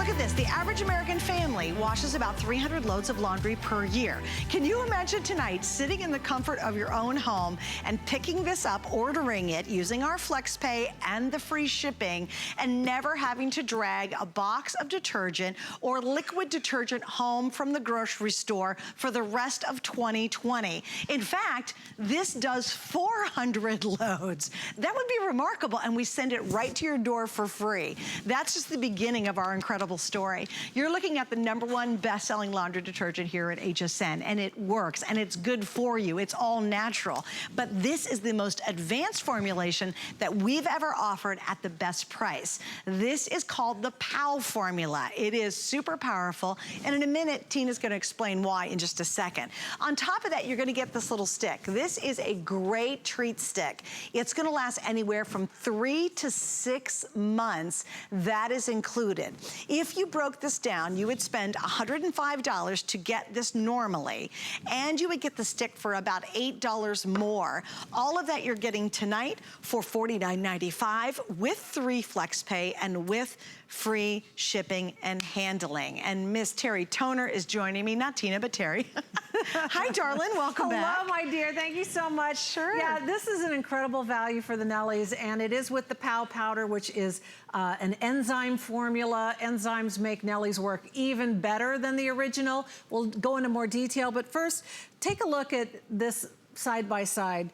look at this. The average American family washes about 300 loads of laundry per year. Can you imagine tonight sitting in the comfort of your own home and picking this up, ordering it, using our FlexPay and the free shipping, and never having to drag a box of detergent or liquid detergent home from the grocery store for the rest of 2020? In fact, this does 400 loads. That would be remarkable, and we send it right to your door for free. That's just the beginning of our incredible story. You're looking at the #1 best-selling laundry detergent here at HSN, and it works, and it's good for you. It's all natural. But this is the most advanced formulation that we've ever offered at the best price. This is called the Pow formula. It is super powerful, and in a minute, Tina's gonna explain why in just a second. On top of that, you're gonna get this little stick. This is a great treat stick. It's gonna last anywhere from 3 to 6 months. That is included. If you broke this down, you would spend $105 to get this normally, and you would get the stick for about $8 more. All of that you're getting tonight for $49.95 with 3 FlexPay and with free shipping and handling. And Miss Terry Toner is joining me, not Tina, but Terry. Hi, darling, welcome back. Hello, my dear, thank you so much. Sure. Yeah, this is an incredible value for the Nellies, and it is with the Pow Powder, which is an enzyme formula. Enzymes make Nellies work even better than the original. We'll go into more detail, but first, take a look at this side by side.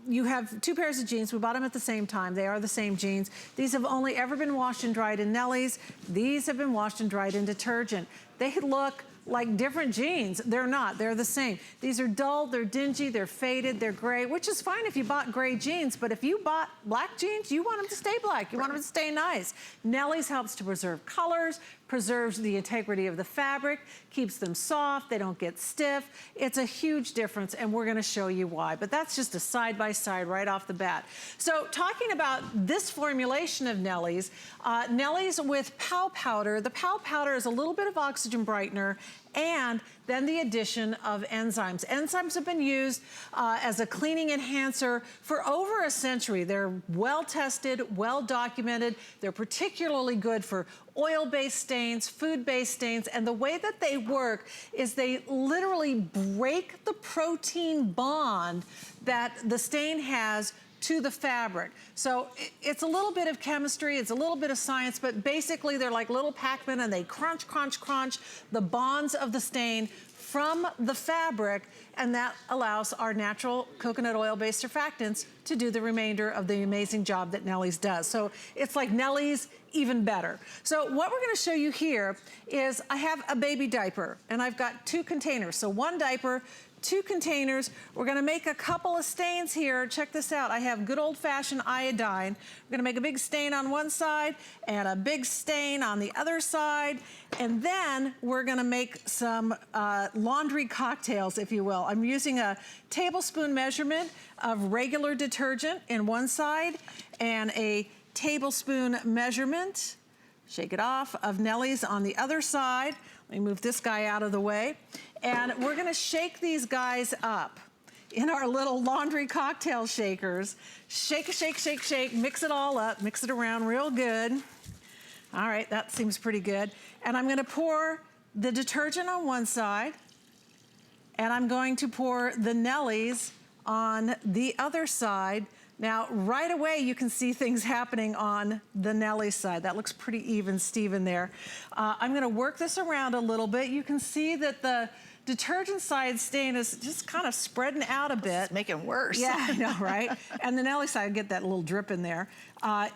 You have 2 pairs of jeans. We bought them at the same time. They are the same jeans. These have only ever been washed and dried in Nellies. These have been washed and dried in detergent. They look like different jeans. They're not, they're the same. These are dull, they're dingy, they're faded, they're gray, which is fine if you bought gray jeans, but if you bought black jeans, you want them to stay black, you want them to stay nice. Nellies helps to preserve colors, preserves the integrity of the fabric, keeps them soft, they don't get stiff. It's a huge difference, and we're gonna show you why, but that's just a side-by-side right off the bat. So talking about this formulation of Nellies, Nellies with Pow Powder. The Pow Powder is a little bit of oxygen brightener, and then the addition of enzymes. Enzymes have been used as a cleaning enhancer for over a century. They're well tested, well documented. They're particularly good for oil-based stains, food-based stains, and the way that they work is they literally break the protein bond that the stain has to the fabric. So it's a little bit of chemistry, it's a little bit of science, but basically they're like little Pac-Man, and they crunch, crunch, crunch the bonds of the stain from the fabric, and that allows our natural coconut oil-based surfactants to do the remainder of the amazing job that Nellies does. So it's like Nellies even better. So what we're gonna show you here is I have a baby diaper, and I've got 2 containers. So 1 diaper, 2 containers. We're gonna make a couple of stains here. Check this out. I have good old-fashioned iodine. We're gonna make a big stain on one side and a big stain on the other side. And then we're gonna make some laundry cocktails, if you will. I'm using a tablespoon measurement of regular detergent in one side and a tablespoon measurement, shake it off, of Nellies on the other side. Let me move this guy out of the way. And we're gonna shake these guys up in our little laundry cocktail shakers. Shake, shake, shake, shake, mix it all up, mix it around real good. All right, that seems pretty good. And I'm gonna pour the detergent on one side, and I'm going to pour the Nellies on the other side. Now, right away, you can see things happening on the Nellie side. That looks pretty even, Steven, there. I'm gonna work this around a little bit. You can see that the detergent side stain is just kind of spreading out a bit. It's making it worse. Yeah, I know, right? And the Nellie side, get that little drip in there,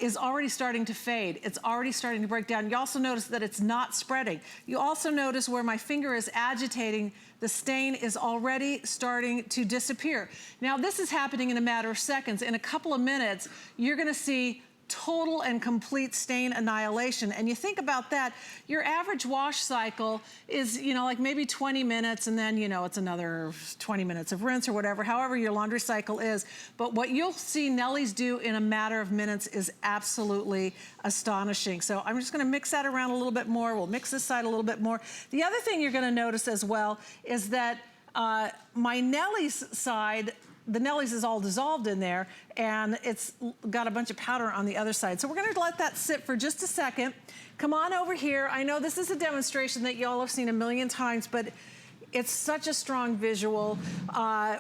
is already starting to fade. It's already starting to break down. You also notice that it's not spreading. You also notice where my finger is agitating, the stain is already starting to disappear. Now, this is happening in a matter of seconds. In a couple of minutes, you're gonna see total and complete stain annihilation. And you think about that, your average wash cycle is, you know, like maybe 20 minutes, and then, you know, it's another 20 minutes of rinse or whatever, however your laundry cycle is. But what you'll see Nellies do in a matter of minutes is absolutely astonishing. So I'm just gonna mix that around a little bit more. We'll mix this side a little bit more. The other thing you're gonna notice as well is that my Nellie's side the Nellie's is all dissolved in there, and it's got a bunch of powder on the other side. So we're gonna let that sit for just a second. Come on over here. I know this is a demonstration that y'all have seen a million times, but it's such a strong visual.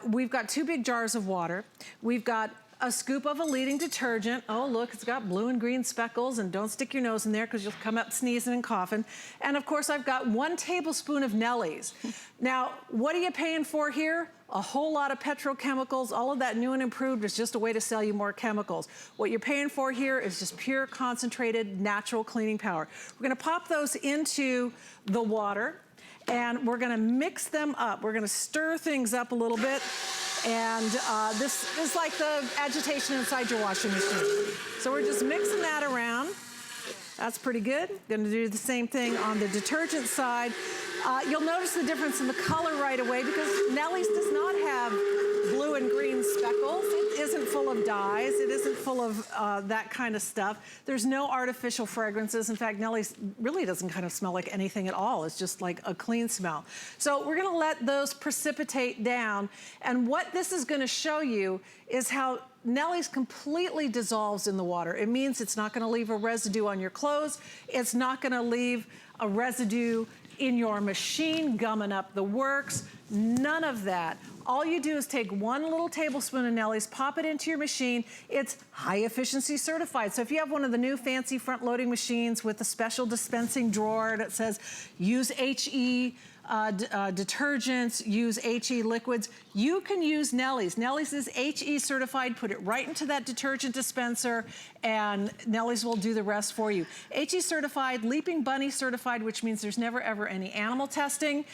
We've got 2 big jars of water. We've got a scoop of a leading detergent. Oh, look, it's got blue and green speckles, and don't stick your nose in there because you'll come up sneezing and coughing. And of course, I've got 1 tablespoon of Nellie's. Now, what are you paying for here? A whole lot of petrochemicals. All of that new and improved is just a way to sell you more chemicals. What you're paying for here is just pure, concentrated, natural cleaning power. We're gonna pop those into the water, and we're gonna mix them up. We're gonna stir things up a little bit. And this is like the agitation inside your washing machine. So we're just mixing that around. That's pretty good. Gonna do the same thing on the detergent side. You'll notice the difference in the color right away because Nellie's does not have blue and green speckles. It isn't full of dyes. It isn't full of that kind of stuff. There's no artificial fragrances. In fact, Nellie's really doesn't kind of smell like anything at all. It's just like a clean smell. So we're gonna let those precipitate down. And what this is gonna show you is how Nellie's completely dissolves in the water. It means it's not gonna leave a residue on your clothes. It's not gonna leave a residue in your machine gumming up the works. None of that. All you do is take 1 little tablespoon of Nellie's, pop it into your machine. It's high efficiency certified. So if you have one of the new fancy front loading machines with a special dispensing drawer that says use HE detergents, use HE liquids, you can use Nellie's. Nellie's is HE certified. Put it right into that detergent dispenser and Nellie's will do the rest for you. HE certified, Leaping Bunny certified, which means there's never ever any animal testing.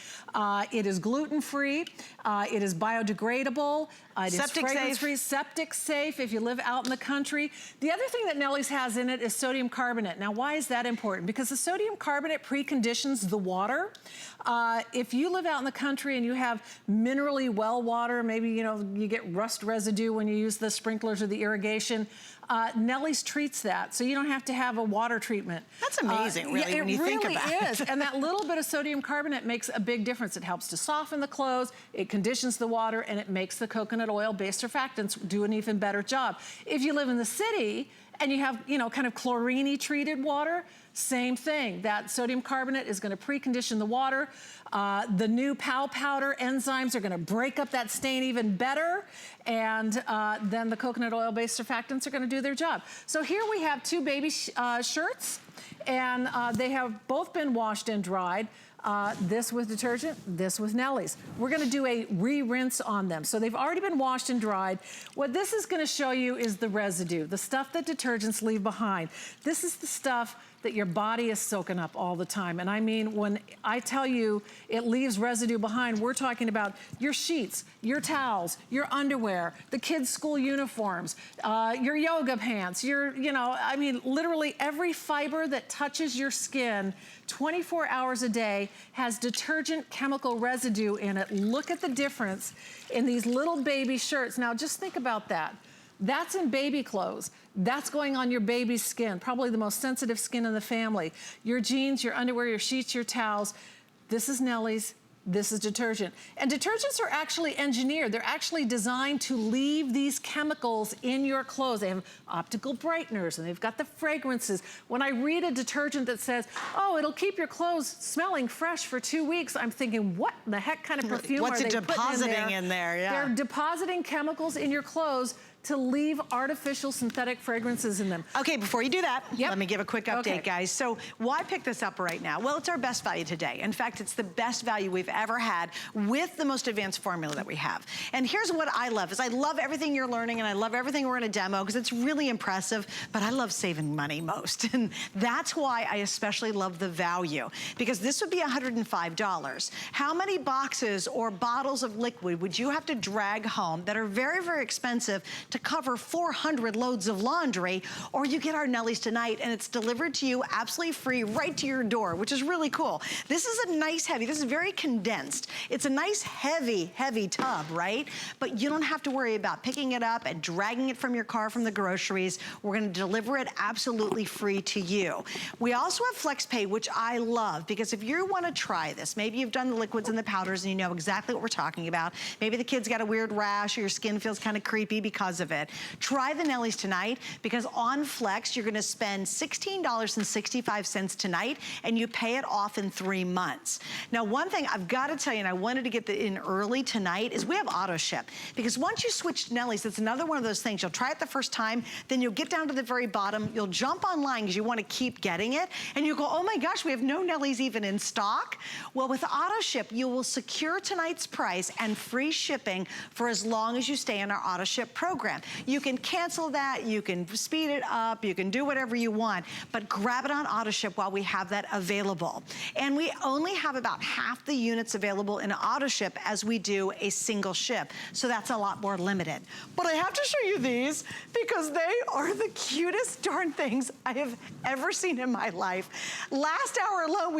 It is gluten-free. It is biodegradable. It is fragrance-free, septic safe if you live out in the country. The other thing that Nellie's has in it is sodium carbonate. Now, why is that important? Because the sodium carbonate preconditions the water. If you live out in the country and you have minerally well water, maybe you get rust residue when you use the sprinklers or the irrigation, Nellie's treats that, so you don't have to have a water treatment. That's amazing, really, when you think about it. It really is, and that little bit of sodium carbonate makes a big difference. It helps to soften the clothes, it conditions the water, and it makes the coconut oil-based surfactants do an even better job. If you live in the city and you have, kind of chlorine-y treated water, same thing. That sodium carbonate is gonna precondition the water. The new Pow Powder enzymes are gonna break up that stain even better, and then the coconut oil-based surfactants are gonna do their job. So here we have 2 baby shirts, and they have both been washed and dried. This with detergent, this with Nellie's. We're gonna do a re-rinse on them. So they've already been washed and dried. What this is gonna show you is the residue, the stuff that detergents leave behind. This is the stuff that your body is soaking up all the time. And I mean, when I tell you it leaves residue behind, we're talking about your sheets, your towels, your underwear, the kids' school uniforms, your yoga pants, I mean, literally every fiber that touches your skin 24 hours a day has detergent chemical residue in it. Look at the difference in these little baby shirts. Now just think about that. That's in baby clothes. That's going on your baby's skin, probably the most sensitive skin in the family. Your jeans, your underwear, your sheets, your towels. This is Nellie's, this is detergent. And detergents are actually engineered. They're actually designed to leave these chemicals in your clothes. They have optical brighteners and they've got the fragrances. When I read a detergent that says, oh, it'll keep your clothes smelling fresh for 2 weeks, I'm thinking, what the heck kind of perfume are they putting in there? What's it depositing in there? Yeah. They're depositing chemicals in your clothes to leave artificial synthetic fragrances in them. Okay, before you do that, let me give a quick update, guys. So why pick this up right now? Well, it's our best value today. In fact, it's the best value we've ever had with the most advanced formula that we have. And here's what I love, is I love everything you're learning and I love everything we're gonna demo because it's really impressive, but I love saving money most. And that's why I especially love the value, because this would be $105. How many boxes or bottles of liquid would you have to drag home that are very, very expensive to to cover 400 loads of laundry, or you get our Nellies tonight and it's delivered to you absolutely free right to your door, which is really cool. This is a nice heavy, this is very condensed. It's a nice heavy tub, right? But you don't have to worry about picking it up and dragging it from your car from the groceries. We're gonna deliver it absolutely free to you. We also have FlexPay, which I love, because if you wanna try this, maybe you've done the liquids and the powders and you know exactly what we're talking about. Maybe the kid's got a weird rash or your skin feels kind of creepy because of it. Try the Nellies tonight, because on Flex, you're gonna spend $16.65 tonight and you pay it off in 3 months. Now, one thing I've gotta tell you, and I wanted to get in early tonight, is we have auto ship. Because once you switch to Nellies, it's another one of those things. You'll try it the first time, then you'll get down to the very bottom, you'll jump online because you wanna keep getting it, and you go, oh my gosh, we have no Nellies even in stock. Well, with auto ship, you will secure tonight's price and free shipping for as long as you stay in our auto ship program. You can cancel that, you can speed it up, you can do whatever you want, but grab it on auto ship while we have that available. And we only have about half the units available in auto ship as we do a single ship. So that's a lot more limited. But I have to show you these because they are the cutest darn things I have ever seen in my life. Last hour alone, we